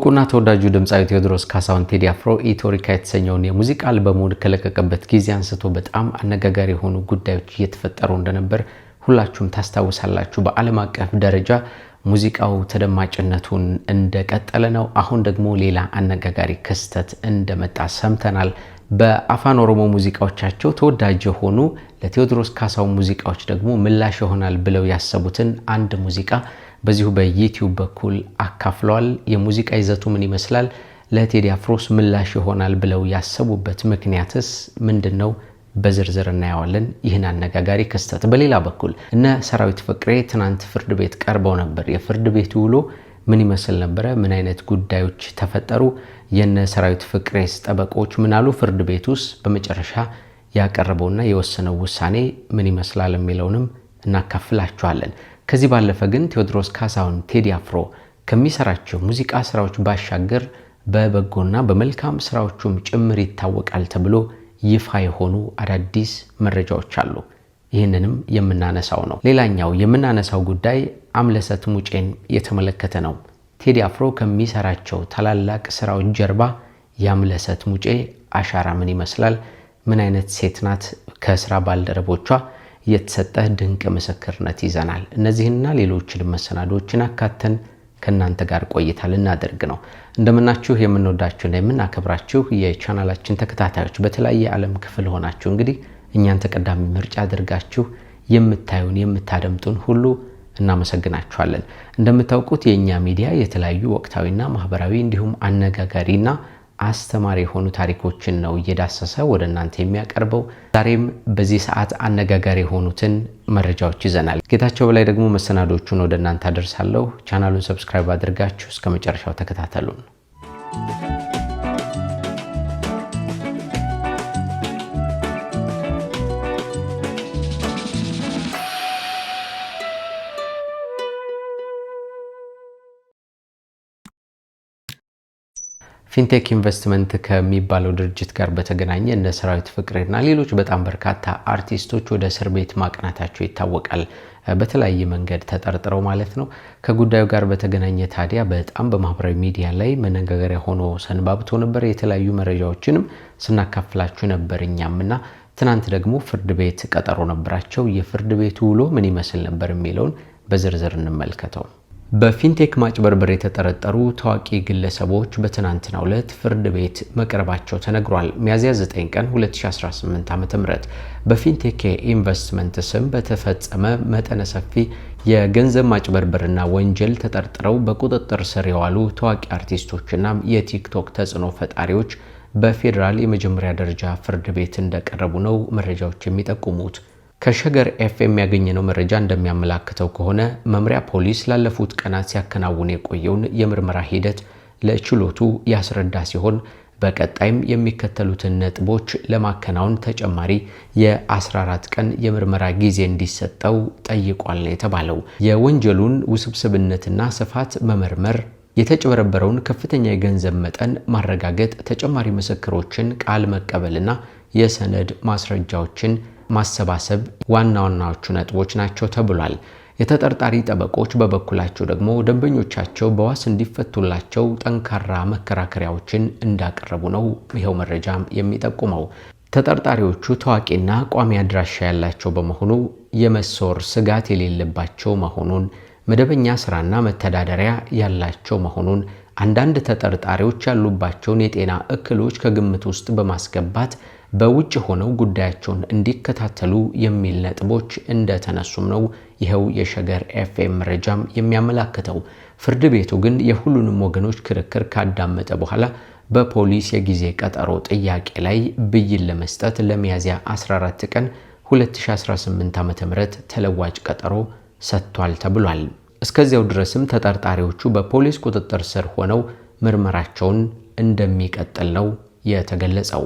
ቁና ተወዳጁ ድምጻዊ ቴዎድሮስ ካሳሁን ቴዲ አፍሮ ኢቶሪካ የተሰኘውን የሙዚቃ አልበሙን ከለቀቀበት ጊዜ አንስቶ በጣም አነጋጋሪ የሆኑ ጉዳዮች እየተፈጠሩ እንደነበር ሁላችሁም ታስታውሳላችሁ። በዓለም አቀፍ ደረጃ ሙዚቃው ተደማጭነቱን እንደቀጠለ ነው። አሁን ደግሞ ሌላ አነጋጋሪ ክስተት እንደመጣ ሰምተናል። በአፋን ኦሮሞ ሙዚቃዎቻቸው ተወዳጅ የሆኑ ለቴዎድሮስ ካሳሁን ሙዚቃዎች ደግሞ ምላሽ ይሆናል ብለው ያሰቡትን አንድ ሙዚቃ በዚሁ በዩቲዩብ በኩል አካፍለዋል። የሙዚቃ ይዘቱ ምን ይመስላል? ለቴዲ አፍሮስ ምላሽ ይሆናል ብለው ያሰቡበት ምክንያትስ ምንድነው? በዝርዝር እናያለን ይህን አነጋጋሪ ክስተት። በሌላ በኩል እነ ሰራዊት ፍቅሬ ትናንት ፍርድ ቤት ቀርበው ነበር። የፍርድ ቤቱ ውሎ ምን ይመስል ነበር? ምን አይነት ጉዳዮች ተፈጠሩ? የነ ሰራዊት ፍቅሬስ ጠበቆች ምን አሉ? ፍርድ ቤቱስ በመጨረሻ ያቀረበውና የወሰነው ውሳኔ ምን ይመስላል የሚለውንም እናካፍላችኋለን። ከዚህ ባለፈ ግን ቴዎድሮስ ካሳሁን ቴዲ አፍሮ ከሚሰራቸው ሙዚቃ ስራዎች ባሻገር በበጎና በመልካም ስራዎቹም ጭምር ይታወቃል ተብሎ ይፋ የሆኑ አዳዲስ መረጃዎች አሉ። ይህንንም የምናነሳው ነው። ሌላኛው የምናነሳው ጉዳይ አምለሰት ሙጬን የተመለከተ ነው። ቴዲ አፍሮ ከሚሰራቸው ታላላቅ ስራዎች ጀርባ የአምለሰት ሙጬ አሻራ ምን ይመስላል? ምን አይነት ሴት ናት? ከስራ ባልደረቦቿ የተሰጠ ድንቅ ምስክርነት ይዘናል። እነዚህና ሌሎች መሰናዶችን አካተን ከናንተ ጋር ቆይታ ልናደርግ ነው። እንደምናችሁ የምንወዳችሁና የምናከብራችሁ የቻናላችን ተከታታዮች በተለያየ ዓለም ክፍል ሆናችሁ እንግዲህ እኛን ተቀዳሚ ምርጫ አድርጋችሁ የምታዩን የምታደምጡን ሁሉ እናመሰግናችኋለን። እንደምታውቁት የኛ ሚዲያ የተለያዩ ወቅታዊና ማህበራዊ እንዲሁም አነጋጋሪና አስተማሪ የሆኑ ታሪኮችን ነው እየዳሰሰ ወደ እናንተ የሚያቀርበው። ዛሬም በዚህ ሰዓት አነጋጋሪ የሆኑትን መረጃዎች ይዘናል። ጌታቸው በላይ ደግሞ መሰናዶቹን ወደ እናንተ አደርሳለሁ። ቻናሉን ሰብስክራይብ አድርጋችሁ እስከ መጨረሻው ተከታተሉን። ፊንቴክ ኢንቨስትመንት ከሚባለው ድርጅት ጋር በተገናኘ እነ ሰራዊት ፍቅሬና ሌሎች በጣም በርካታ አርቲስቶች ወደ እስር ቤት ማቅናታቸው ይታወቃል። በተለያየ መንገድ ተጠርጥረው ማለት ነው። ከጉዳዩ ጋር በተገናኘ ታዲያ በጣም በማህበራዊ ሚዲያ ላይ መነጋገሪያ ሆኖ ሰንባብቶ ነበር። የተለያዩ መረጃዎችንም ስናካፍላችሁ ነበር እኛምና ትናንት ደግሞ ፍርድ ቤት ቀጠሮ ነበራቸው። የፍርድ ቤቱ ውሎ ምን ይመስል ነበር የሚለውን በዝርዝር እንመልከተው። በፊንቴክ ማጭበርበር የተጠረጠሩ ታዋቂ ግለሰቦች በትናንትናው ዕለት ፍርድ ቤት መቅረባቸው ተነግሯል። ሚያዝያ 9 ቀን 2018 ዓ.ም በፊንቴክ ኢንቨስትመንት ስም በተፈጸመ መጠነ ሰፊ የገንዘብ ማጭበርበርና ወንጀል ተጠርጥረው በቁጥጥር ስር የዋሉ ታዋቂ አርቲስቶችና የቲክቶክ ተጽዕኖ ፈጣሪዎች በፌዴራል የመጀመሪያ ደረጃ ፍርድ ቤት እንደቀረቡ ነው መረጃዎች የሚጠቁሙት። ከሸገር ኤፍኤም ያገኘነው መረጃ እንደሚያመላክተው ከሆነ መምሪያ ፖሊስ ላለፉት ቀናት ሲያከናውን የቆየውን የምርመራ ሂደት ለችሎቱ ያስረዳ ሲሆን በቀጣይም የሚከተሉትን ነጥቦች ለማከናወን ተጨማሪ የ14 ቀን የምርመራ ጊዜ እንዲሰጠው ጠይቋል የተባለው የወንጀሉን ውስብስብነትና ስፋት መመርመር፣ የተጭበረበረውን ከፍተኛ የገንዘብ መጠን ማረጋገጥ፣ ተጨማሪ ምስክሮችን ቃል መቀበልና የሰነድ ማስረጃዎችን ማሰባሰብ ዋና ዋናዎቹ ነጥቦች ናቸው ተብሏል። የተጠርጣሪ ጠበቆች በበኩላቸው ደግሞ ደንበኞቻቸው በዋስ እንዲፈቱላቸው ጠንካራ መከራከሪያዎችን እንዳቀረቡ ነው ይሄው መረጃም የሚጠቁመው። ተጠርጣሪዎቹ ታዋቂና ቋሚ አድራሻ ያላቸው በመሆኑ የመሰወር ስጋት የሌለባቸው መሆኑን፣ መደበኛ ስራና መተዳደሪያ ያላቸው መሆኑን፣ አንዳንድ ተጠርጣሪዎች ያሉባቸውን የጤና እክሎች ከግምት ውስጥ በማስገባት በውጭ ሆነው ጉዳያቸውን እንዲከታተሉ የሚል ነጥቦች እንደተነሱም ነው ይሄው የሸገር ኤፍኤም መረጃም የሚያመላክተው። ፍርድ ቤቱ ግን የሁሉንም ወገኖች ክርክር ካዳመጠ በኋላ በፖሊስ የጊዜ ቀጠሮ ጥያቄ ላይ ብይን ለመስጠት ለሚያዝያ 14 ቀን 2018 ዓ.ም ተለዋጭ ቀጠሮ ሰጥቷል ተብሏል። እስከዚያው ድረስም ተጠርጣሪዎቹ በፖሊስ ቁጥጥር ስር ሆነው ምርመራቸውን እንደሚቀጥል ነው የተገለጸው።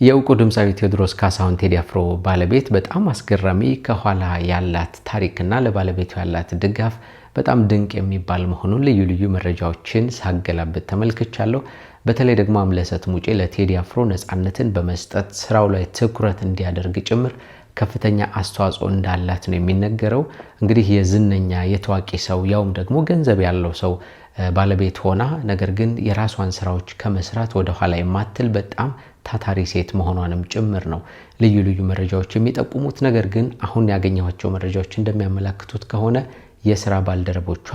የእውቁ ድምጻዊ ቴዎድሮስ ካሳሁን ቴዲ አፍሮ ባለቤት በጣም አስገራሚ ከኋላ ያላት ታሪክና ለባለቤቱ ያላት ድጋፍ በጣም ድንቅ የሚባል መሆኑን ልዩ ልዩ መረጃዎችን ሳገላብጥ ተመልክቻለሁ። በተለይ ደግሞ አምለሰት ሙጬ ለቴዲ አፍሮ ነፃነትን በመስጠት ስራው ላይ ትኩረት እንዲያደርግ ጭምር ከፍተኛ አስተዋጽኦ እንዳላት ነው የሚነገረው። እንግዲህ የዝነኛ የታዋቂ ሰው ያውም ደግሞ ገንዘብ ያለው ሰው ባለቤት ሆና ነገር ግን የራሷን ስራዎች ከመስራት ወደ ኋላ የማትል በጣም ታታሪ ሴት መሆኗንም ጭምር ነው ልዩ ልዩ መረጃዎች የሚጠቁሙት። ነገር ግን አሁን ያገኘኋቸው መረጃዎች እንደሚያመለክቱት ከሆነ የሥራ ባልደረቦቿ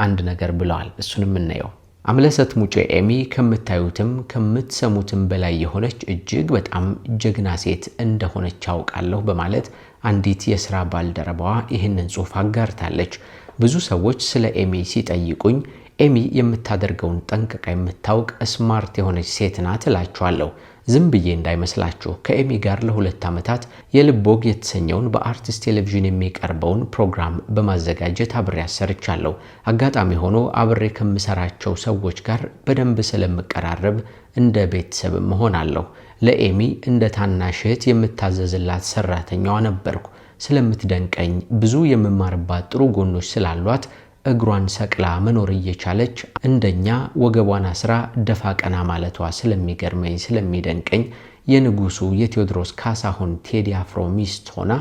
አንድ ነገር ብለዋል። እሱንም እናየው። አምለሰት ሙጬ ኤሚ ከምታዩትም ከምትሰሙትም በላይ የሆነች እጅግ በጣም ጀግና ሴት እንደሆነች አውቃለሁ በማለት አንዲት የሥራ ባልደረባዋ ይህንን ጽሑፍ አጋርታለች። ብዙ ሰዎች ስለ ኤሚ ሲጠይቁኝ ኤሚ የምታደርገውን ጠንቅቃ የምታውቅ ስማርት የሆነች ሴት ናት እላችኋለሁ። ዝም ብዬ እንዳይመስላችሁ ከኤሚ ጋር ለ2 ዓመታት የልብ ወግ የተሰኘውን በአርቲስት ቴሌቪዥን የሚቀርበውን ፕሮግራም በማዘጋጀት አብሬ ሰርቻለሁ። አጋጣሚ ሆኖ አብሬ ከምሰራቸው ሰዎች ጋር በደንብ ስለምቀራረብ እንደ ቤተሰብ መሆናለሁ። ለኤሚ እንደ ታናሽ እህት የምታዘዝላት ሰራተኛዋ ነበርኩ። ስለምትደንቀኝ ብዙ የምማርባት ጥሩ ጎኖች ስላሏት እግሯን ሰቅላ መኖር እየቻለች እንደኛ ወገቧን አስራ ደፋ ቀና ማለቷ ስለሚገርመኝ ስለሚደንቀኝ የንጉሱ የቴዎድሮስ ካሳሁን ቴዲ አፍሮ ሚስት ሆና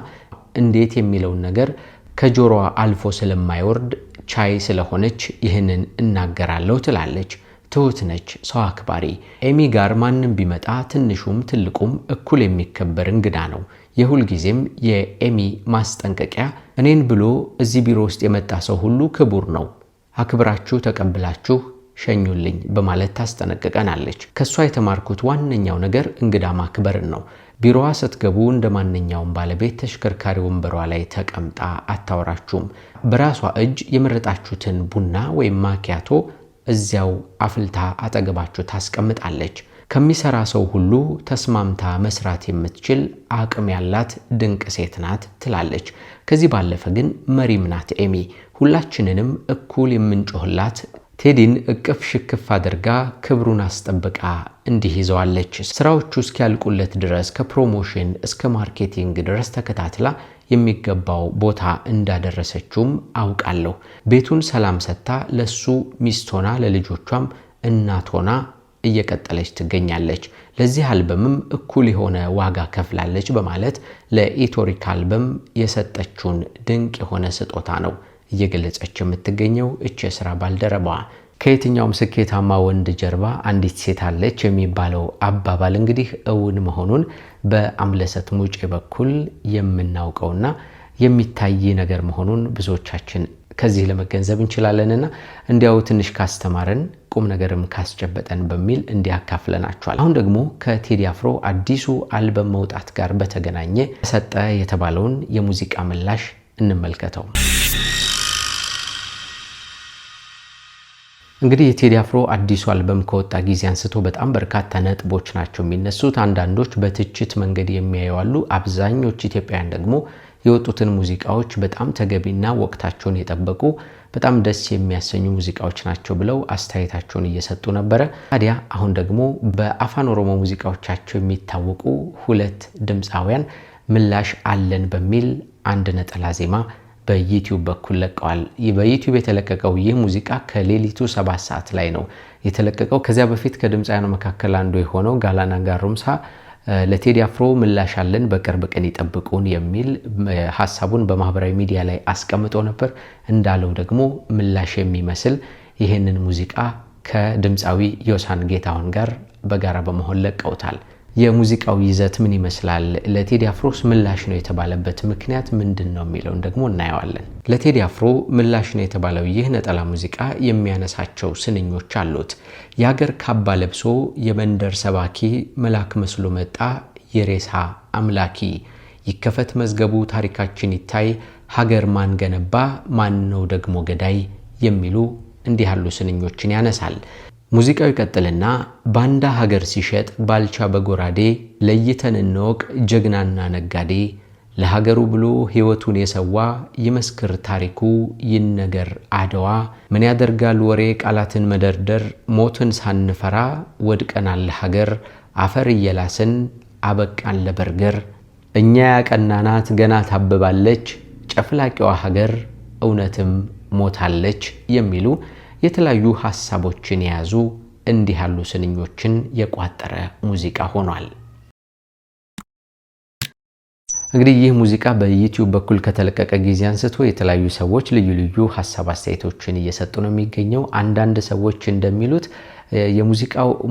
እንዴት የሚለውን ነገር ከጆሮዋ አልፎ ስለማይወርድ ቻይ ስለሆነች ይህንን እናገራለሁ ትላለች። ትሁት ነች፣ ሰው አክባሪ። ኤሚ ጋር ማንም ቢመጣ ትንሹም ትልቁም እኩል የሚከበር እንግዳ ነው። የሁል ጊዜም የኤሚ ማስጠንቀቂያ እኔን ብሎ እዚህ ቢሮ ውስጥ የመጣ ሰው ሁሉ ክቡር ነው፣ አክብራችሁ ተቀብላችሁ ሸኙልኝ በማለት ታስጠነቅቀናለች። ከሷ የተማርኩት ዋነኛው ነገር እንግዳ ማክበርን ነው። ቢሮዋ ስትገቡ እንደማንኛውም ባለቤት ተሽከርካሪ ወንበሯ ላይ ተቀምጣ አታወራችሁም። በራሷ እጅ የመረጣችሁትን ቡና ወይም ማኪያቶ እዚያው አፍልታ አጠገባችሁ ታስቀምጣለች። ከሚሰራ ሰው ሁሉ ተስማምታ መስራት የምትችል አቅም ያላት ድንቅ ሴት ናት ትላለች። ከዚህ ባለፈ ግን መሪም ናት ኤሚ። ሁላችንንም እኩል የምንጮህላት ቴዲን እቅፍ ሽክፍ አድርጋ ክብሩን አስጠብቃ እንዲህ ይዘዋለች። ስራዎቹ እስኪያልቁለት ድረስ ከፕሮሞሽን እስከ ማርኬቲንግ ድረስ ተከታትላ የሚገባው ቦታ እንዳደረሰችውም አውቃለሁ። ቤቱን ሰላም ሰጥታ ለሱ ሚስት ሆና ለልጆቿም እናት ሆና እየቀጠለች ትገኛለች። ለዚህ አልበምም እኩል የሆነ ዋጋ ከፍላለች በማለት ለኢቶሪክ አልበም የሰጠችውን ድንቅ የሆነ ስጦታ ነው እየገለጸች የምትገኘው እቺ የሥራ ባልደረባዋ። ከየትኛውም ስኬታማ ወንድ ጀርባ አንዲት ሴት አለች የሚባለው አባባል እንግዲህ እውን መሆኑን በአምለሰት ሙጬ በኩል የምናውቀውና የሚታይ ነገር መሆኑን ብዙዎቻችን ከዚህ ለመገንዘብ እንችላለንና እንዲያው ትንሽ ካስተማረን ቁም ነገርም ካስጨበጠን በሚል እንዲያካፍለናቸዋል። አሁን ደግሞ ከቴዲ አፍሮ አዲሱ አልበም መውጣት ጋር በተገናኘ ሰጠ የተባለውን የሙዚቃ ምላሽ እንመልከተው። እንግዲህ የቴዲ አፍሮ አዲሱ አልበም ከወጣ ጊዜ አንስቶ በጣም በርካታ ነጥቦች ናቸው የሚነሱት። አንዳንዶች በትችት መንገድ የሚያዩ አሉ። አብዛኞቹ ኢትዮጵያውያን ደግሞ የወጡትን ሙዚቃዎች በጣም ተገቢና ወቅታቸውን የጠበቁ በጣም ደስ የሚያሰኙ ሙዚቃዎች ናቸው ብለው አስተያየታቸውን እየሰጡ ነበረ። ታዲያ አሁን ደግሞ በአፋን ኦሮሞ ሙዚቃዎቻቸው የሚታወቁ 2 ድምፃውያን ምላሽ አለን በሚል አንድ ነጠላ ዜማ በዩቲዩብ በኩል ለቀዋል። በዩቲዩብ የተለቀቀው ይህ ሙዚቃ ከሌሊቱ 7 ሰዓት ላይ ነው የተለቀቀው። ከዚያ በፊት ከድምፃውያኑ መካከል አንዱ የሆነው ጋላና ጋሩምሳ ለቴዲ አፍሮ ምላሽ አለን በቅርብ ቀን ይጠብቁን የሚል ሐሳቡን በማህበራዊ ሚዲያ ላይ አስቀምጦ ነበር። እንዳለው ደግሞ ምላሽ የሚመስል ይህንን ሙዚቃ ከድምፃዊ ዮሳን ጌታሁን ጋር በጋራ በመሆን ለቀውታል። የሙዚቃው ይዘት ምን ይመስላል? ለቴዲ አፍሮስ ምላሽ ነው የተባለበት ምክንያት ምንድነው የሚለውን ደግሞ እናየዋለን። ለቴዲ አፍሮ ምላሽ ነው የተባለው ይህ ነጠላ ሙዚቃ የሚያነሳቸው ስንኞች አሉት። የሀገር ካባ ለብሶ የመንደር ሰባኪ መልአክ መስሎ መጣ የሬሳ አምላኪ፣ ይከፈት መዝገቡ ታሪካችን ይታይ፣ ሀገር ማን ገነባ ማን ነው ደግሞ ገዳይ የሚሉ እንዲህ ያሉ ስንኞችን ያነሳል። ሙዚቃው ይቀጥልና ባንዳ ሀገር ሲሸጥ ባልቻ በጎራዴ፣ ለይተን እንወቅ ጀግናና ነጋዴ፣ ለሀገሩ ብሎ ሕይወቱን የሰዋ ይመስክር ታሪኩ ይነገር አድዋ፣ ምን ያደርጋል ወሬ ቃላትን መደርደር፣ ሞትን ሳንፈራ ወድቀናል ሀገር፣ አፈር እየላስን አበቃን ለበርገር፣ እኛ ያቀናናት ገና ታብባለች፣ ጨፍላቂዋ ሀገር እውነትም ሞታለች የሚሉ የተለያዩ ሐሳቦችን የያዙ እንዲህ ያሉ ስንኞችን የቋጠረ ሙዚቃ ሆኗል። እንግዲህ ይህ ሙዚቃ በዩቲዩብ በኩል ከተለቀቀ ጊዜ አንስቶ የተለያዩ ሰዎች ልዩ ልዩ ሀሳብ አስተያየቶችን እየሰጡ ነው የሚገኘው። አንዳንድ ሰዎች እንደሚሉት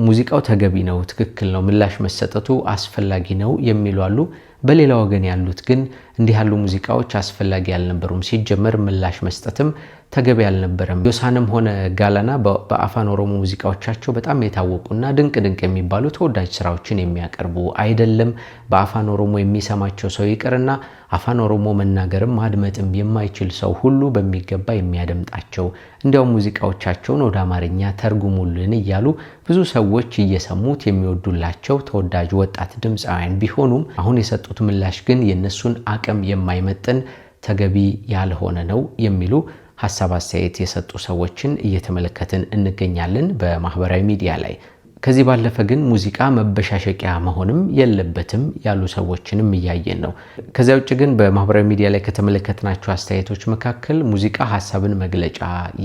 ሙዚቃው ተገቢ ነው፣ ትክክል ነው፣ ምላሽ መሰጠቱ አስፈላጊ ነው የሚሉ አሉ። በሌላ ወገን ያሉት ግን እንዲህ ያሉ ሙዚቃዎች አስፈላጊ አልነበሩም፣ ሲጀመር ምላሽ መስጠትም ተገቢ አልነበረም። ዮሳንም ሆነ ጋላና በአፋን ኦሮሞ ሙዚቃዎቻቸው በጣም የታወቁና ድንቅ የሚባሉ ተወዳጅ ስራዎችን የሚያቀርቡ አይደለም። በአፋን ኦሮሞ የሚሰማቸው ሰው ይቅርና አፋን ኦሮሞ መናገርም ማድመጥም የማይችል ሰው ሁሉ በሚገባ የሚያደምጣቸው፣ እንዲያውም ሙዚቃዎቻቸውን ወደ አማርኛ ተርጉሙልን እያሉ ብዙ ሰዎች እየሰሙት የሚወዱላቸው ተወዳጅ ወጣት ድምፃውያን ቢሆኑም አሁን የሰጡት ምላሽ ግን የነሱን አቅም የማይመጥን ተገቢ ያልሆነ ነው የሚሉ ሀሳብ አስተያየት የሰጡ ሰዎችን እየተመለከትን እንገኛለን በማህበራዊ ሚዲያ ላይ። ከዚህ ባለፈ ግን ሙዚቃ መበሻሸቂያ መሆንም የለበትም ያሉ ሰዎችንም እያየን ነው። ከዚያ ውጭ ግን በማህበራዊ ሚዲያ ላይ ከተመለከትናቸው አስተያየቶች መካከል ሙዚቃ ሀሳብን መግለጫ፣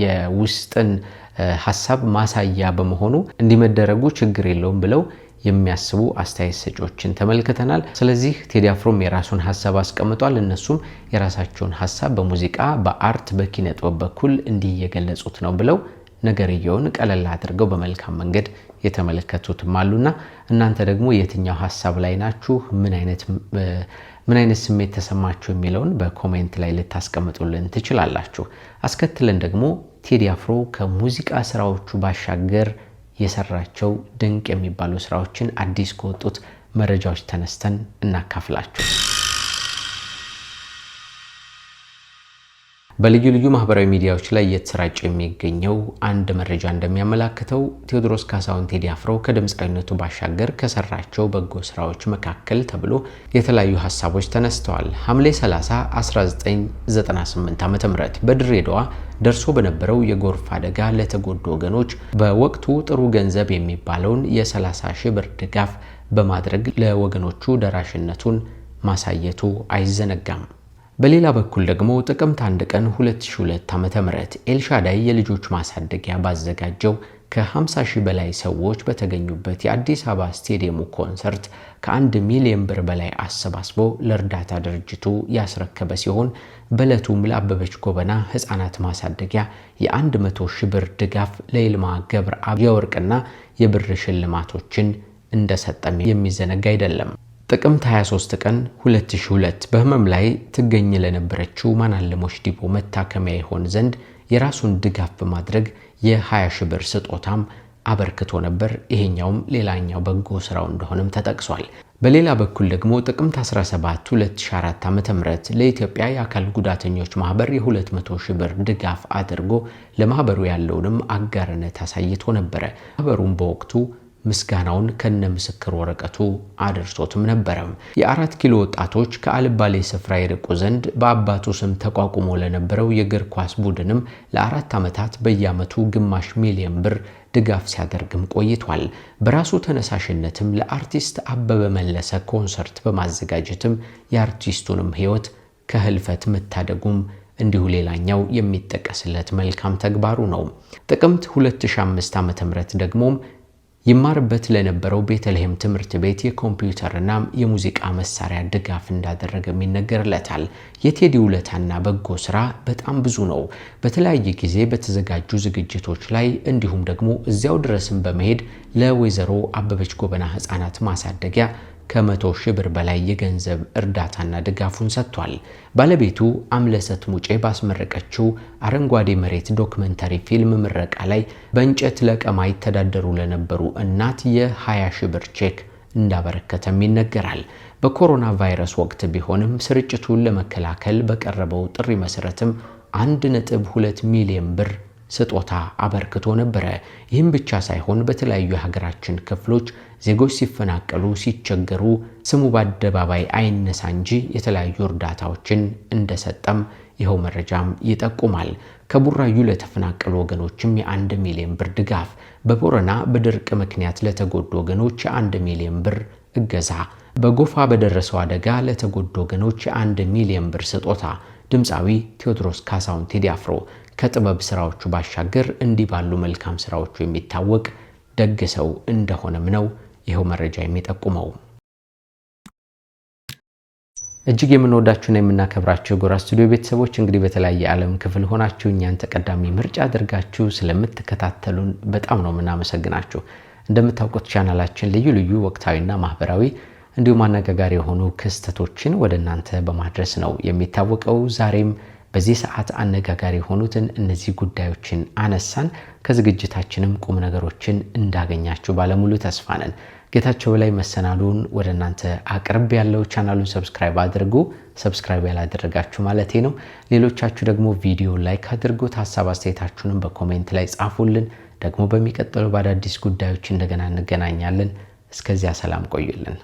የውስጥን ሀሳብ ማሳያ በመሆኑ እንዲመደረጉ ችግር የለውም ብለው የሚያስቡ አስተያየት ሰጪዎችን ተመልክተናል። ስለዚህ ቴዲ አፍሮም የራሱን ሀሳብ አስቀምጧል። እነሱም የራሳቸውን ሀሳብ በሙዚቃ በአርት በኪነ ጥበብ በኩል እንዲየገለጹት ነው ብለው ነገርየውን ቀለል አድርገው በመልካም መንገድ የተመለከቱትም አሉና እናንተ ደግሞ የትኛው ሀሳብ ላይ ናችሁ? ምን አይነት ስሜት ተሰማችሁ የሚለውን በኮሜንት ላይ ልታስቀምጡልን ትችላላችሁ። አስከትለን ደግሞ ቴዲ አፍሮ ከሙዚቃ ስራዎቹ ባሻገር የሰራቸው ድንቅ የሚባሉ ስራዎችን አዲስ ከወጡት መረጃዎች ተነስተን እናካፍላችሁ። በልዩ ልዩ ማህበራዊ ሚዲያዎች ላይ እየተሰራጨ የሚገኘው አንድ መረጃ እንደሚያመላክተው ቴዎድሮስ ካሳሁን ቴዲ አፍሮ ከድምፃዊነቱ ባሻገር ከሰራቸው በጎ ስራዎች መካከል ተብሎ የተለያዩ ሀሳቦች ተነስተዋል። ሐምሌ 30 1998 ዓ.ም በድሬዳዋ ደርሶ በነበረው የጎርፍ አደጋ ለተጎዱ ወገኖች በወቅቱ ጥሩ ገንዘብ የሚባለውን የ30,000 ብር ድጋፍ በማድረግ ለወገኖቹ ደራሽነቱን ማሳየቱ አይዘነጋም። በሌላ በኩል ደግሞ ጥቅምት 1 ቀን 2002 ዓ.ም ኤልሻዳይ የልጆች ማሳደጊያ ባዘጋጀው ከ50,000 በላይ ሰዎች በተገኙበት የአዲስ አበባ ስቴዲየሙ ኮንሰርት ከ1 ሚሊዮን ብር በላይ አሰባስቦ ለእርዳታ ድርጅቱ ያስረከበ ሲሆን በዕለቱም ለአበበች ጎበና ህፃናት ማሳደጊያ የ100,000 ብር ድጋፍ ለይልማ ገብረአብ የወርቅና የብር ሽልማቶችን እንደሰጠም የሚዘነጋ አይደለም። ጥቅምት 23 ቀን 2002 በህመም ላይ ትገኝ ለነበረችው ማናለሞች ዲቦ መታከሚያ ይሆን ዘንድ የራሱን ድጋፍ በማድረግ የ20,000 ብር ስጦታም አበርክቶ ነበር። ይሄኛውም ሌላኛው በጎ ስራው እንደሆነም ተጠቅሷል። በሌላ በኩል ደግሞ ጥቅምት 17 2004 ዓ.ም ለኢትዮጵያ የአካል ጉዳተኞች ማህበር የ200,000 ብር ድጋፍ አድርጎ ለማህበሩ ያለውንም አጋርነት አሳይቶ ነበር። ማህበሩም በወቅቱ ምስጋናውን ከነ ምስክር ወረቀቱ አድርሶትም ነበር። የ4 ኪሎ ወጣቶች ከአልባሌ ስፍራ ይርቁ ዘንድ በአባቱ ስም ተቋቁሞ ለነበረው የእግር ኳስ ቡድንም ለ4 ዓመታት በየዓመቱ ግማሽ ሚሊዮን ብር ድጋፍ ሲያደርግም ቆይቷል። በራሱ ተነሳሽነትም ለአርቲስት አበበ መለሰ ኮንሰርት በማዘጋጀትም የአርቲስቱንም ህይወት ከህልፈት መታደጉም እንዲሁ ሌላኛው የሚጠቀስለት መልካም ተግባሩ ነው። ጥቅምት 2005 ዓ.ም ደግሞም ይማርበት ለነበረው ቤተልሔም ትምህርት ቤት የኮምፒውተርና የሙዚቃ መሳሪያ ድጋፍ እንዳደረገም ይነገርለታል። የቴዲ ውለታና በጎ ስራ በጣም ብዙ ነው። በተለያየ ጊዜ በተዘጋጁ ዝግጅቶች ላይ እንዲሁም ደግሞ እዚያው ድረስም በመሄድ ለወይዘሮ አበበች ጎበና ህፃናት ማሳደጊያ ከ100,000 ብር በላይ የገንዘብ እርዳታና ድጋፉን ሰጥቷል። ባለቤቱ አምለሰት ሙጬ ባስመረቀችው አረንጓዴ መሬት ዶክመንተሪ ፊልም ምረቃ ላይ በእንጨት ለቀማ ይተዳደሩ ለነበሩ እናት የ20,000 ብር ቼክ እንዳበረከተም ይነገራል። በኮሮና ቫይረስ ወቅት ቢሆንም ስርጭቱን ለመከላከል በቀረበው ጥሪ መሰረትም 1.2 ሚሊዮን ብር ስጦታ አበርክቶ ነበር። ይህም ብቻ ሳይሆን በተለያዩ የሀገራችን ክፍሎች ዜጎች ሲፈናቀሉ ሲቸገሩ ስሙ በአደባባይ አይነሳ እንጂ የተለያዩ እርዳታዎችን እንደሰጠም ይኸው መረጃም ይጠቁማል። ከቡራዩ ለተፈናቀሉ ወገኖችም የ1 ሚሊዮን ብር ድጋፍ፣ በቦረና በድርቅ ምክንያት ለተጎዱ ወገኖች የ1 ሚሊዮን ብር እገዛ፣ በጎፋ በደረሰው አደጋ ለተጎዱ ወገኖች የ1 ሚሊዮን ብር ስጦታ። ድምፃዊ ቴዎድሮስ ካሳሁን ቴዲ አፍሮ ከጥበብ ስራዎቹ ባሻገር እንዲህ ባሉ መልካም ስራዎቹ የሚታወቅ ደግ ሰው እንደሆነም ነው ይኸው መረጃ የሚጠቁመው። እጅግ የምንወዳችሁና የምናከብራችሁ ጎራ ስቱዲዮ ቤተሰቦች እንግዲህ በተለያየ ዓለም ክፍል ሆናችሁ እኛን ተቀዳሚ ምርጫ አድርጋችሁ ስለምትከታተሉን በጣም ነው የምናመሰግናችሁ። እንደምታውቁት ቻናላችን ልዩ ልዩ ወቅታዊና ማህበራዊ እንዲሁም አነጋጋሪ የሆኑ ክስተቶችን ወደ እናንተ በማድረስ ነው የሚታወቀው። ዛሬም በዚህ ሰዓት አነጋጋሪ የሆኑትን እነዚህ ጉዳዮችን አነሳን። ከዝግጅታችንም ቁም ነገሮችን እንዳገኛችሁ ባለሙሉ ተስፋ ነን። ጌታቸው በላይ መሰናዱን ወደ እናንተ አቅርብ ያለው ቻናሉን ሰብስክራይብ አድርጉ። ሰብስክራይብ ያላደረጋችሁ ማለት ነው። ሌሎቻችሁ ደግሞ ቪዲዮ ላይክ አድርጉት። ሐሳብ አስተያየታችሁንም በኮሜንት ላይ ጻፉልን። ደግሞ በሚቀጥለው በአዳዲስ ጉዳዮች እንደገና እንገናኛለን። እስከዚያ ሰላም ቆዩልን።